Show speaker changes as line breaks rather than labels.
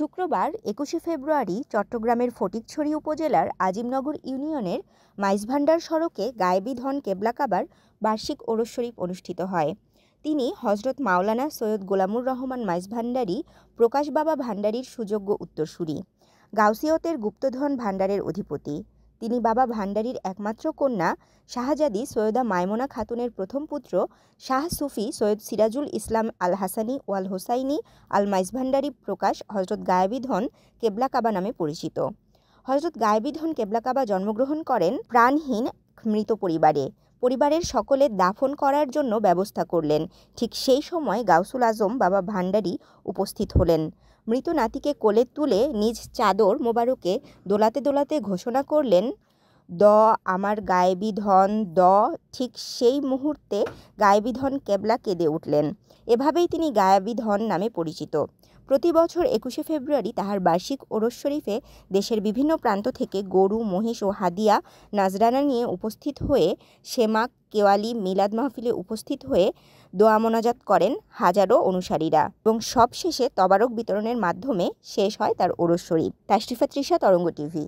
শুক্রবার ২১শে ফেব্রুয়ারি চট্টগ্রামের ফটিকছড়ি উপজেলার আজিমনগর ইউনিয়নের মাইজভান্ডার সড়কে গায়েবী ধন কেবলা কাবার বার্ষিক ওরস শরীফ অনুষ্ঠিত হয়। তিনি হজরত মাওলানা সৈয়দ গোলামুর রহমান মাইজভান্ডারী প্রকাশ বাবা ভান্ডারীর সুযোগ্য উত্তরসূরি, গাউসিয়তের গুপ্তধন ভান্ডারের অধিপতি। তিনি বাবা ভান্ডারীর একমাত্র কন্যা শাহজাদি সৈয়দা মাইমুনা খাতুনের প্রথম পুত্র শাহ সুফি সৈয়দ সিরাজুল ইসলাম আল হাসানি ওয়াল হোসাইনি আল মাইজভান্ডারী প্রকাশ হজরত গায়েবী ধন কেবলা কাবা নামে পরিচিত। হজরত গায়েবী ধন কেবলা কাবা জন্মগ্রহণ করেন প্রাণহীন মৃত পরিবারের সকলে দাফন করার জন্য ব্যবস্থা করলেন। ঠিক সেই সময় গাউসুল আজম বাবা ভান্ডারী উপস্থিত হলেন। মৃত নাতিকে কোলে তুলে নিজ চাদর মোবারকে দোলাতে দোলাতে ঘোষণা করলেন, দ আমার গায়েবী ধন দ। ঠিক সেই মুহূর্তে গায়েবী ধন কেবলা কেঁদে উঠলেন। এভাবেই তিনি গায়েবী ধন নামে পরিচিত। প্রতি বছর ২১শে ফেব্রুয়ারি তাহার বার্ষিক ওরস শরীফে দেশের বিভিন্ন প্রান্ত থেকে গরু, মহিষ ও হাদিয়া নাজরানা নিয়ে উপস্থিত হয়ে সেমাক, কেওয়ালি, মিলাদ মাহফিলে উপস্থিত হয়ে দোয়া মোনাজাত করেন হাজারো অনুসারীরা এবং সবশেষে তবারক বিতরণের মাধ্যমে শেষ হয় তার ওরস শরীফ। তাশরিফা তৃষা, তরঙ্গ টিভি।